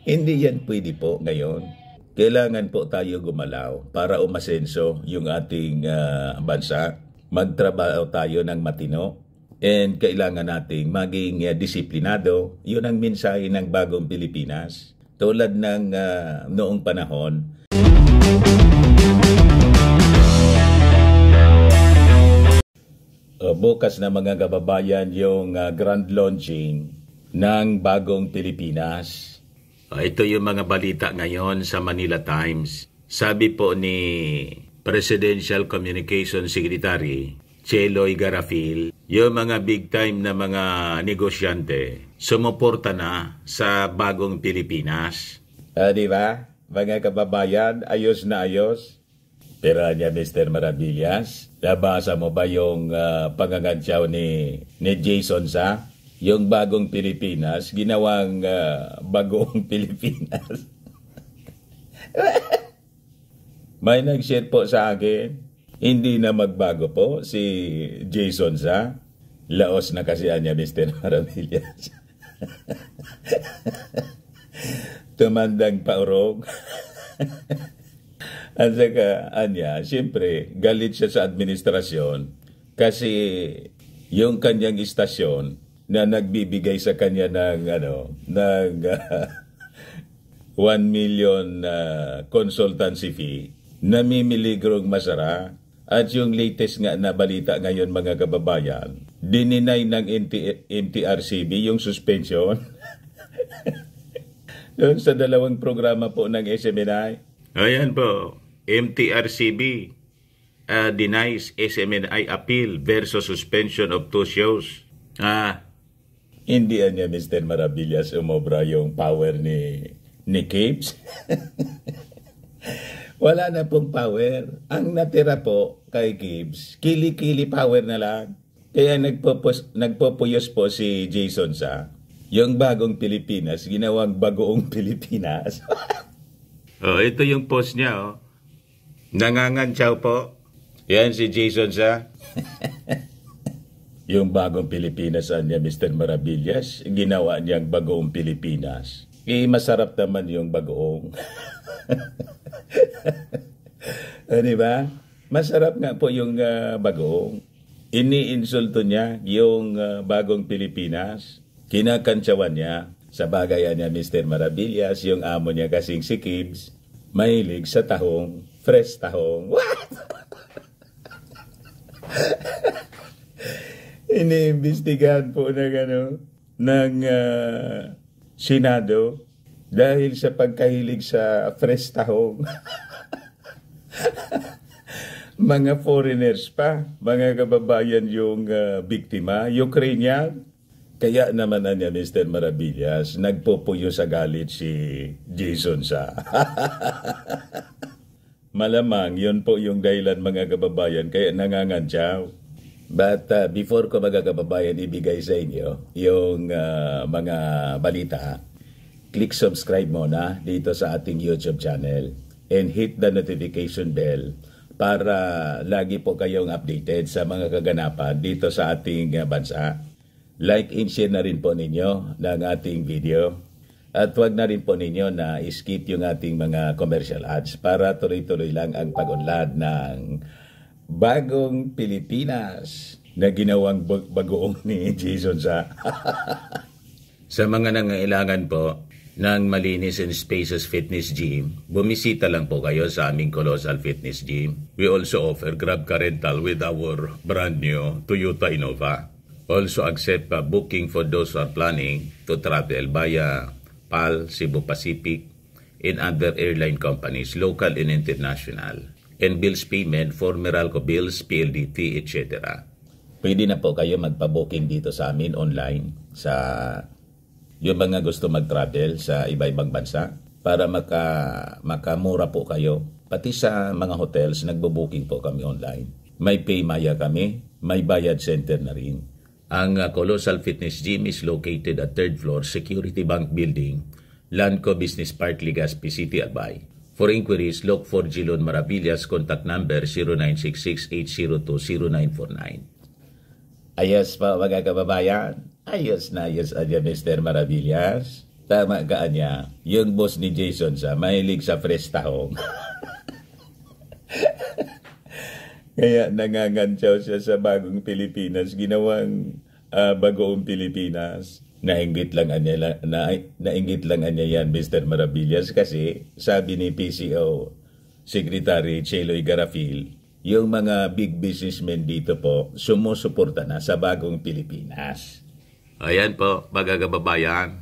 Hindi yan pwede po ngayon. Kailangan po tayo gumalaw para umasenso yung ating bansa. Magtrabaho tayo ng matino. And kailangan nating maging disiplinado. Yun ang mensahe ng bagong Pilipinas. Tulad ng noong panahon. Bukas na mga kababayan yung grand launching ng bagong Pilipinas. Ito yung mga balita ngayon sa Manila Times. Sabi po ni Presidential Communication Secretary Cheloy Garafil, yung mga big time na mga negosyante sumuporta na sa bagong Pilipinas. Di ba? Mga kababayan, ayos na ayos. Pero niya Mr. Maravillas, nabasa mo ba yung pangangantyaw ni Jason sa? Yung bagong Pilipinas, ginawang bagong Pilipinas. May nag-share po sa akin, hindi na magbago po si Jason sa. Laos na kasi niya Mr. Maravillas. Tumandang paurog. At saka, siyempre, galit siya sa administrasyon kasi yung kanyang istasyon na nagbibigay sa kanya ng 1 million consultancy fee, namimiligrong masara. At yung latest nga na balita ngayon mga kababayan, dininay ng MTRCB yung suspension. Yung sa dalawang programa po ng SMNI. Ayan po, MTRCB denies SMNI appeal versus suspension of 2 shows. Hindi niya Mr. Maravillas umobra yung power ni Capes. Wala na pong power. Ang natira po kay Capes, kili-kili power na lang. Kaya nagpopuyos po si Jason sa yung bagong Pilipinas, ginawang bagoong Pilipinas. Ito yung post niya. Nangangantyaw po. Yan si Jason sa. Yung bagong Pilipinas niya, Mr. Maravillas, ginawa niyang bagoong Pilipinas. Masarap naman yung bagoong. Diba? Masarap nga po yung bagoong. Iniinsulto niya yung bagong Pilipinas. Kinakantsawan niya. Sa bagay niya, Mr. Maravillas, yung amo niya kasing si Kibs, mahilig sa tahong, fresh tahong. What? Iniimbestigahan po ng Senado dahil sa pagkahilig sa fresh tahong. Mga foreigners pa, mga kababayan yung biktima, Ukrainian. Kaya naman niya Mr. Maravillas, nagpupuyo sa galit si Jason sa. Malamang yun po yung dahilan mga kababayan kaya nangangantyaw. But before ko mga kababayan ibigay sa inyo yung mga balita, click subscribe muna dito sa ating YouTube channel and hit the notification bell para lagi po kayong updated sa mga kaganapan dito sa ating bansa. Like and share na rin po ninyo ng ating video. At huwag na rin po ninyo na skip yung ating mga commercial ads para tuloy-tuloy lang ang pag-unlad ng bagong Pilipinas na ginawang bagoong ni Jason sa. Sa mga nangailangan po ng malinis and spacious fitness gym, bumisita lang po kayo sa aming Colossal Fitness Gym. We also offer Grab Car Rental with our brand new Toyota Innova. Also accept booking for those who are planning to travel via PAL, Cebu Pacific, and other airline companies, local and international. And bills payment for Meralco Bills, PLDT, etc. Pwede na po kayo magpa-booking dito sa amin online sa yung mga gusto mag-travel sa iba-ibang bansa para makamura po kayo. Pati sa mga hotels, nagbo-booking po kami online. May Paymaya kami, may bayad center na rin. Ang Colossal Fitness Gym is located at 3rd floor Security Bank Building, Landco Business Park, Legazpi City, Albay. For inquiries, look for Jilon Maravillas, contact number 0966-802-0949. Ayos pa mga kababayan, ayos na ayos Mr. Maravillas. Tama ka niya. Yung boss ni Jason sa mahilig sa fresh tahong. Kaya nangangantsaw siya sa bagong Pilipinas, ginawang bagoong Pilipinas. Nainggit lang niya yan, Mr. Maravillas, kasi sabi ni PCO Secretary Cheloy Garafil, yung mga big businessmen dito po sumusuporta na sa bagong Pilipinas. Ayan po, mga kababayan.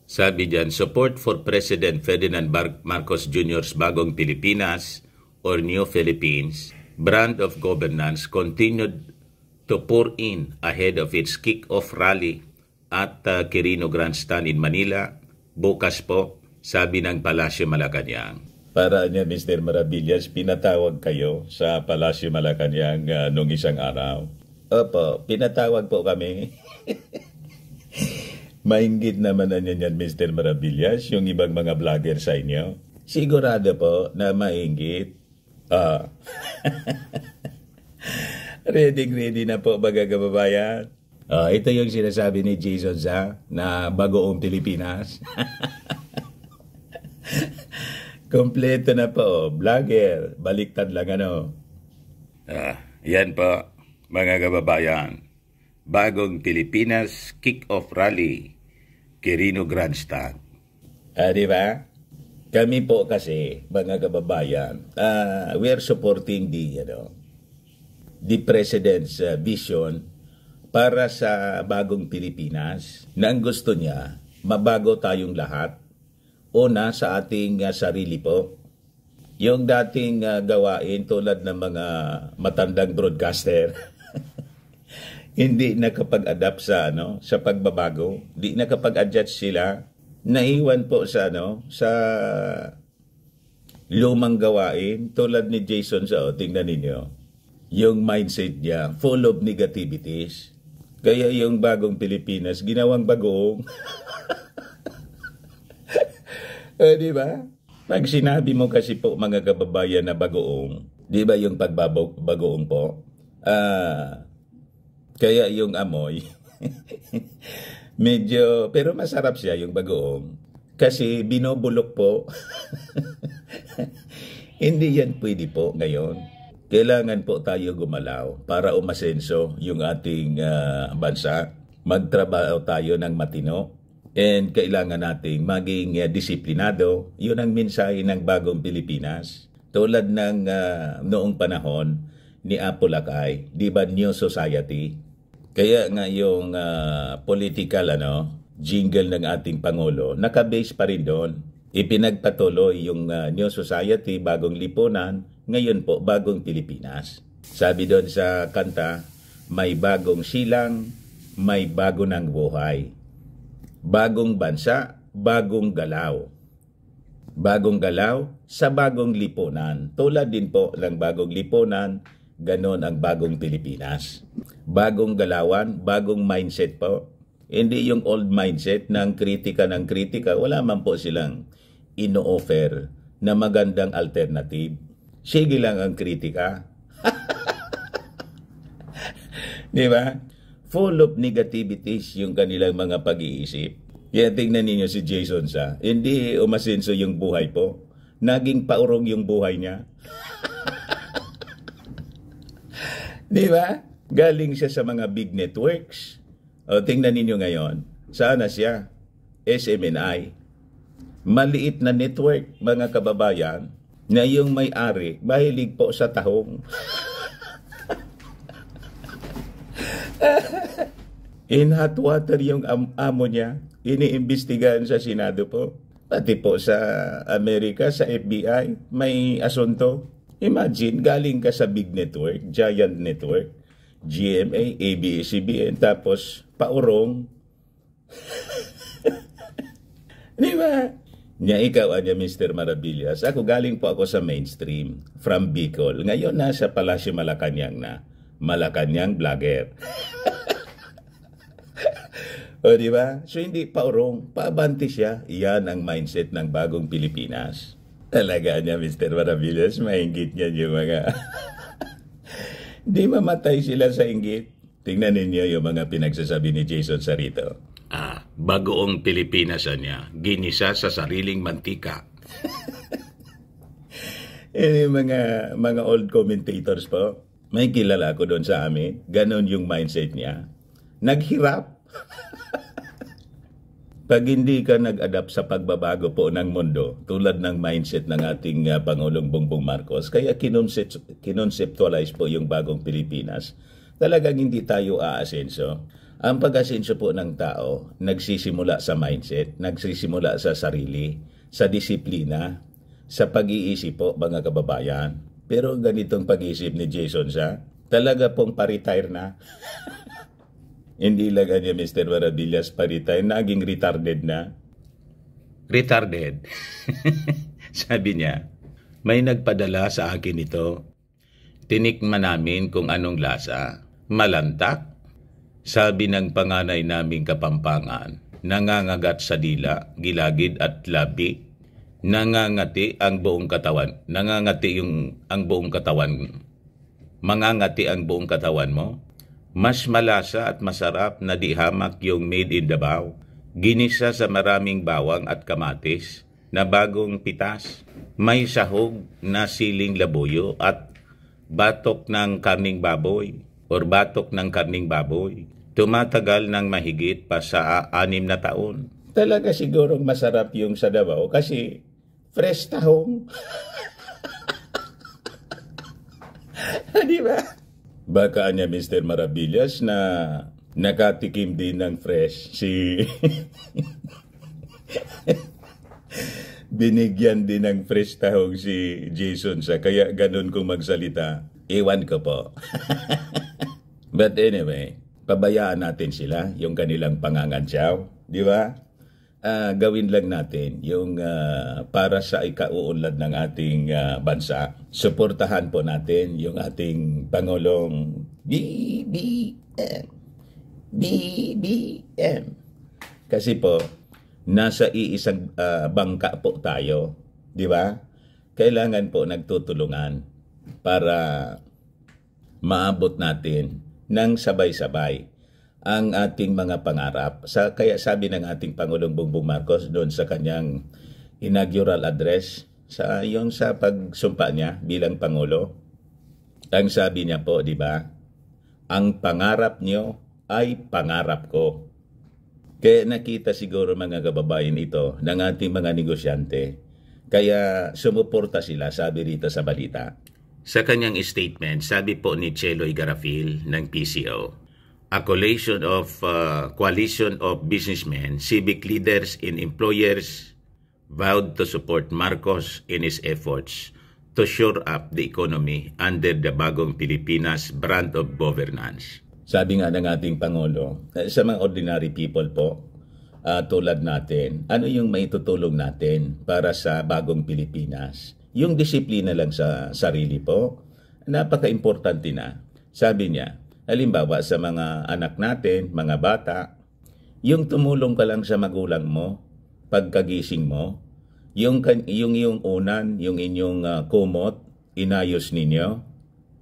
Sabi dyan, support for President Ferdinand Marcos Jr.'s bagong Pilipinas or New Philippines brand of governance continued to pour in ahead of its kick-off rally at Quirino Grandstand in Manila. Bukas po, sabi ng Palasyo Malacanang. Para niya, Mr. Maravillas, pinatawag kayo sa Palasyo Malacanang nung isang araw. Opo, pinatawag po kami. Mainggit naman na niyan, Mr. Maravillas, yung ibang mga vlogger sa inyo. Sigurado po na mainggit. Ready na po, mga kababayan. Ito yung sinasabi ni Jason sa na bagoong Pilipinas. Kompleto na po, vlogger. Baliktad lang ano. Yan po, mga kababayan. Bagong Pilipinas kick-off rally, Quirino Grandstand. Di ba? Kami po kasi, mga kababayan, we are supporting the President's vision para sa bagong Pilipinas na ang gusto niya, mabago tayong lahat. Una, sa ating sarili po. Yung dating gawain tulad ng mga matandang broadcaster, hindi nakapag-adapt sa pagbabago, hindi nakapag-adjust sila. Naiwan po sa sa lumang gawain tulad ni Jason sa tingnan ninyo. Yung mindset niya full of negativities. Kaya yung bagong Pilipinas ginawang bagoong. Di ba? Pag sinabi mo kasi po, mga kababayan, na bagoong, di ba yung pagbagoong po? Kaya yung amoy medyo, pero masarap siya yung bagoong. Kasi binubulok po. Hindi yan pwede po ngayon. Kailangan po tayo gumalaw para umasenso yung ating bansa. Magtrabaho tayo ng matino. And kailangan nating maging disiplinado. Yun ang mensahe ng bagong Pilipinas. Tulad ng noong panahon ni Apo Lakay, di ba, New Society? Kaya nga yung political jingle ng ating Pangulo, nakabase pa rin doon. Ipinagpatuloy yung New Society, bagong lipunan, ngayon po bagong Pilipinas. Sabi doon sa kanta, may bagong silang, may bago ng buhay. Bagong bansa, bagong galaw. Bagong galaw sa bagong lipunan. Tulad din po ng bagong lipunan, ganon ang bagong Pilipinas. Bagong galawan, bagong mindset po. Hindi yung old mindset ng kritika. Wala man po silang ino-offer na magandang alternative. Sige lang ang kritika. Di ba? Full of negativities yung kanilang mga pag-iisip. Kaya tingnan ninyo si Jason sa, hindi umasenso yung buhay po. Naging paurong yung buhay niya. Di ba? Galing siya sa mga big networks. Tingnan ninyo ngayon. Sana siya? SMNI. Maliit na network, mga kababayan, na yung may-ari, mahilig po sa tahong. In hot water yung amo niya. Iniimbestigahan sa Senado po. Pati po sa Amerika, sa FBI, may asunto. Imagine, galing ka sa big network, giant network, GMA, ABS-CBN, tapos paurong. Di ba? Nya ikaw, Mr. Maravillas. Ako galing po ako sa mainstream, from Bicol. Ngayon nasa Palasyo Malacanang na. Malacanang vlogger. O, di ba? So, hindi paurong. Paabante siya. Iyan ang mindset ng bagong Pilipinas. Talaga niya, Mr. Maravillas. Maingit niya yung mga... Di mamatay sila sa inggit. Tingnan ninyo yung mga pinagsasabi ni Jason Sarito. Bagoong Pilipinas niya, ginisa sa sariling mantika. Mga old commentators po, may kilala ko doon sa amin, ganon yung mindset niya. Naghirap. Pag hindi ka nag-adapt sa pagbabago po ng mundo, tulad ng mindset ng ating Pangulong Bongbong Marcos, kaya kinonseptualize po yung bagong Pilipinas, talagang hindi tayo aasenso. Ang pag-asenso po ng tao, nagsisimula sa mindset, nagsisimula sa sarili, sa disiplina, sa pag-iisip po, mga kababayan. Pero ganitong pag-iisip ni Jason siya, talaga pong pa-retire na. Hindi lang niya Mr. Maravillas pa-retire, naging retarded na. Retarded? Sabi niya, may nagpadala sa akin ito. Tinikman namin kung anong lasa. Malantak? Sabi ng panganay naming Kapampangan, nangangagat sa dila, gilagid at labi. Nangangati ang buong katawan. Mangangati ang buong katawan mo. Mas malasa at masarap na di hamak yung made in Davao. Ginisa sa maraming bawang at kamatis na bagong pitas. May sahog na siling labuyo at batok ng karning baboy Tumatagal ng mahigit pa sa 6 na taon. Talaga sigurong masarap yung sa Davao kasi fresh tahong. Di ba? Baka niya Mr. Maravillas na nakatikim din ng fresh si binigyan din ng fresh tahong si Jason sa kaya ganun kung magsalita. Ewan ko po. But anyway, pabayaan natin sila yung kanilang pangangantsaw, di ba? Gawin lang natin yung para sa ikauunlad ng ating bansa. Suportahan po natin yung ating Pangulong BBM. Kasi po, nasa iisang bangka po tayo. Di ba? Kailangan po nagtutulungan para maabot natin ng sabay-sabay ang ating mga pangarap. Kaya sabi ng ating Pangulong Bongbong Marcos doon sa kanyang inaugural address, sa pagsumpa niya bilang Pangulo, ang sabi niya po, di ba, ang pangarap niyo ay pangarap ko. Kaya nakita siguro mga kababayan ito ng ating mga negosyante. Kaya sumuporta sila, sabi rito sa balita. Sa kanyang statement, sabi po ni Cheloy Garafil ng PCO, a coalition of businessmen, civic leaders, and employers vowed to support Marcos in his efforts to shore up the economy under the Bagong Pilipinas brand of governance. Sabi nga ng ating Pangulo, sa mga ordinary people po, tulad natin, ano yung maitutulong natin para sa Bagong Pilipinas? Yung disiplina lang sa sarili po, napaka-importante na. Sabi niya, halimbawa sa mga anak natin, mga bata, yung tumulong ka lang sa magulang mo, pagkagising mo, yung unan, yung inyong kumot, inayos ninyo,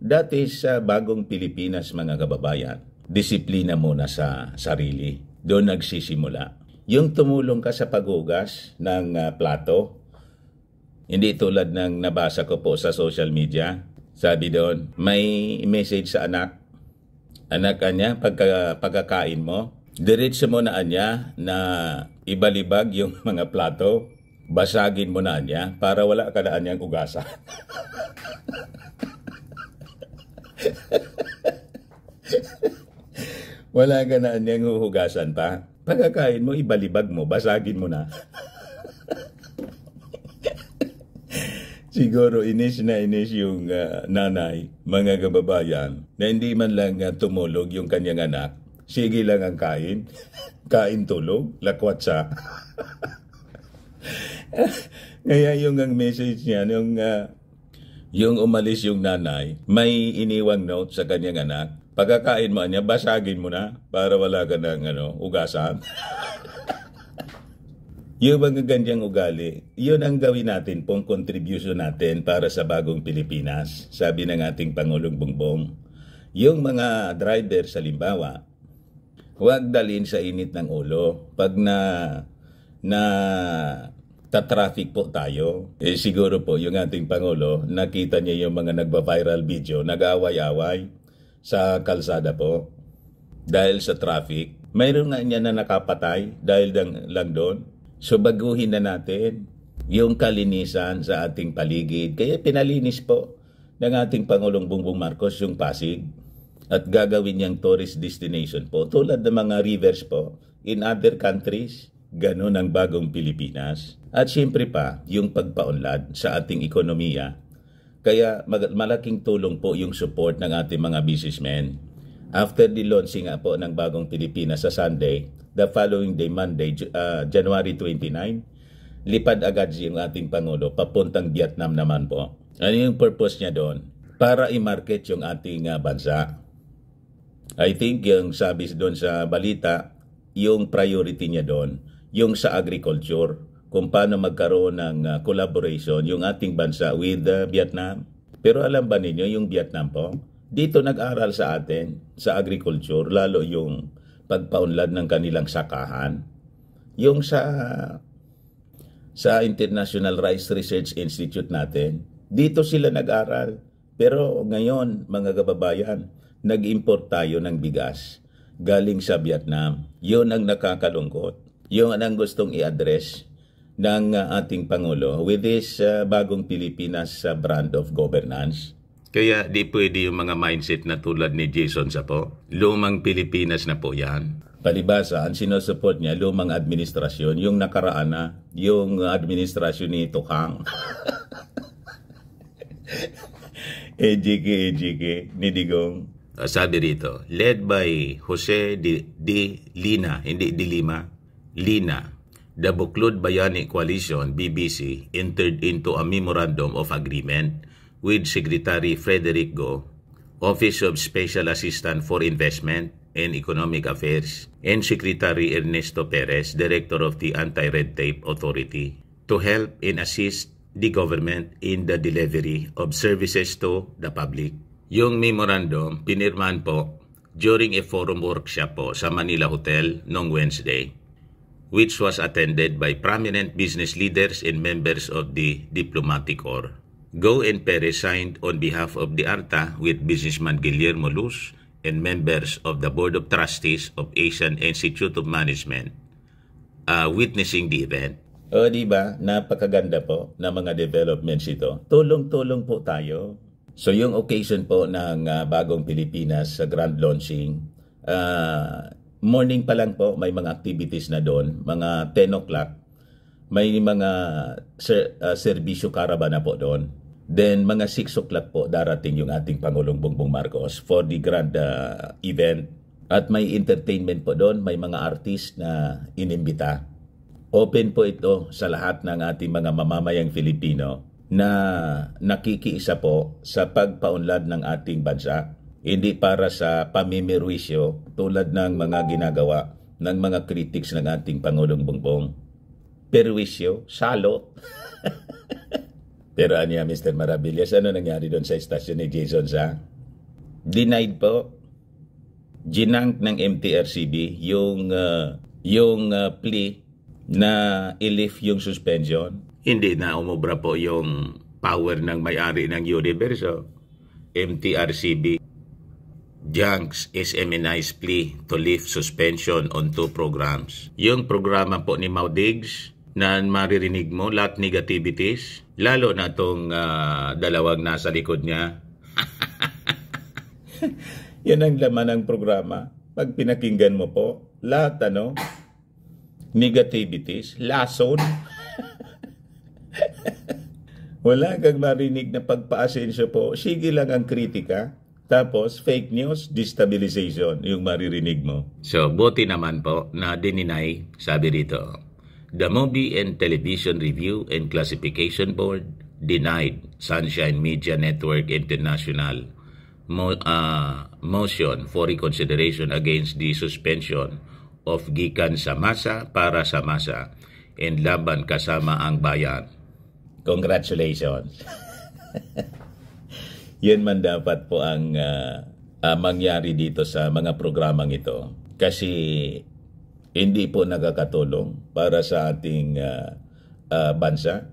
that is Bagong Pilipinas mga kababayan. Disiplina muna sa sarili. Doon nagsisimula. Yung tumulong ka sa paghugas ng plato, hindi tulad ng nabasa ko po sa social media. Sabi doon, may message sa anak niya, pagkakain mo, diretso mo na niya na ibalibag yung mga plato, basagin mo na niya para wala ka na niyang ugasan. Wala ka na niyang huhugasan pa. Pagkakain mo, ibalibag mo, basagin mo na. Siguro inis yung nanay, mga kababayan, na hindi man lang tumulog yung kanyang anak. Sige lang ang kain. Kain tulog, lakwat siya. Kaya yung ang message niya, yung umalis yung nanay, may iniwang note sa kanyang anak. Pagkakain mo niya, basagin mo na para wala ka ng ugasan. Yung mga ganyang ugali, yun ang gawin natin pong contribution natin para sa Bagong Pilipinas. Sabi ng ating Pangulong Bongbong, yung mga driver sa limbawa, Huwag dalhin sa init ng ulo. Pag na ta-traffic po tayo, siguro po yung ating Pangulo, nakita niya yung mga nagba-viral video, nag-away-away sa kalsada po dahil sa traffic. Mayroon nga niya na nakapatay dahil lang doon. So baguhin na natin yung kalinisan sa ating paligid. Kaya pinalinis po ng ating Pangulong Bongbong Marcos yung Pasig at gagawin niyang tourist destination po tulad ng mga rivers po in other countries. Ganon ang bagong Pilipinas. At siyempre pa, yung pagpaunlad sa ating ekonomiya. Kaya malaking tulong po yung support ng ating mga businessmen. After the launching nga po ng bagong Pilipinas sa Sunday, the following day, Monday, January 29, lipad agad yung ating Pangulo papuntang Vietnam naman po. Ano yung purpose niya doon? Para i-market yung ating bansa. I think yung sabi doon sa balita, yung priority niya doon, yung sa agriculture, kung paano magkaroon ng collaboration yung ating bansa with Vietnam. Pero alam ba ninyo yung Vietnam po? Dito nag-aral sa atin sa agriculture, lalo yung pagpaunlad ng kanilang sakahan. Yung sa International Rice Research Institute natin, dito sila nag-aral. Pero ngayon, mga kababayan, nag-import tayo ng bigas galing sa Vietnam. Yun ang nakakalungkot. Yung anong gustong i-address ng ating Pangulo with this bagong Pilipinas brand of governance. Kaya di pwede yung mga mindset na tulad ni Jason Sapo. Lumang Pilipinas na po yan. Palibasa, ang sinusupport niya, lumang administrasyon, yung nakaraan na, yung administrasyon ni Tukang. EJK, ni Digong. Sabi rito, led by Jose de Lina, hindi de Lima, Lina, the Buklod Bayani Coalition, BBC, entered into a memorandum of agreement with Secretary Frederick Go, Office of Special Assistant for Investment and Economic Affairs, and Secretary Ernesto Perez, Director of the Anti-Red Tape Authority, to help and assist the government in the delivery of services to the public. Yung memorandum, pinirmahan po during a forum workshop po sa Manila Hotel noong Wednesday, which was attended by prominent business leaders and members of the diplomatic corps. Go and Perez signed on behalf of the ARTA with businessman Guillermo Luz and members of the Board of Trustees of Asian Institute of Management witnessing the event. O diba, napakaganda po na mga developments ito. Tulong-tulong po tayo. So yung occasion po ng bagong Pilipinas sa grand launching, morning pa lang po, may mga activities na doon. Mga 10 o'clock, may mga serbisyo caravan na po doon. Then, mga 6 o'clock po, darating yung ating Pangulong Bongbong Marcos for the grand event. At may entertainment po doon, may mga artist na inimbita. Open po ito sa lahat ng ating mga mamamayang Filipino na nakikiisa po sa pagpaunlad ng ating bansa. Hindi para sa pamimirwisyo tulad ng mga ginagawa ng mga critics ng ating Pangulong Bongbong. Perwisyo, salo. Pero anya, Mr. Maravillas, ano nangyari doon sa istasyon ni Jason Sa? Denied po. Ginank ng MTRCB yung plea na i-lift yung suspension. Hindi na umubra po yung power ng may-ari ng Universo, MTRCB. Junks SMNI's plea to lift suspension on 2 programs. Yung programa po ni Mau Diggs na maririnig mo lahat negativities, lalo na itong dalawang nasa likod niya. Yan ang laman ng programa. Pag pinakinggan mo po, lahat negativities, lason. Wala kang marinig na pagpa-asensyo po. Sige lang ang kritika. Tapos, fake news, destabilization, yung maririnig mo. So, buti naman po na dininay, sabi dito, the Movie and Television Review and Classification Board denied Sunshine Media Network International motion for reconsideration against the suspension of Gikan sa Masa para sa Masa and Laban Kasama ang Bayan. Congratulations! Yan man dapat po ang mangyari dito sa mga programang ito. kasi hindi po nakakatulong para sa ating bansa.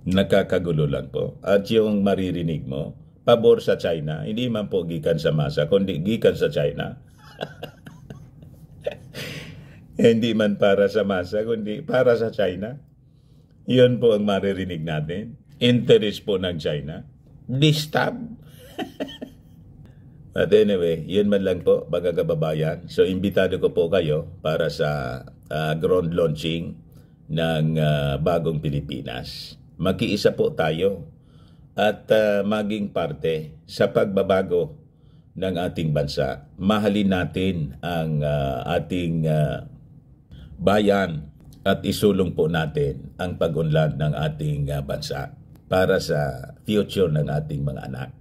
Nakakagulo lang po. At yung maririnig mo, pabor sa China, hindi man po gikan sa masa, kundi gikan sa China. Hindi man para sa masa, kundi para sa China. Yun po ang maririnig natin. Interest po ng China. Distab. But anyway, yun man lang po, mga kababayan. So, imbitado ko po kayo para sa ground launching ng bagong Pilipinas. Mag-iisa po tayo at maging parte sa pagbabago ng ating bansa. Mahalin natin ang ating bayan at isulong po natin ang pag-unlad ng ating bansa para sa future ng ating mga anak.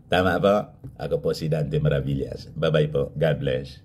Tama po? Ako po si Dante Maravillas. Bye-bye po. God bless.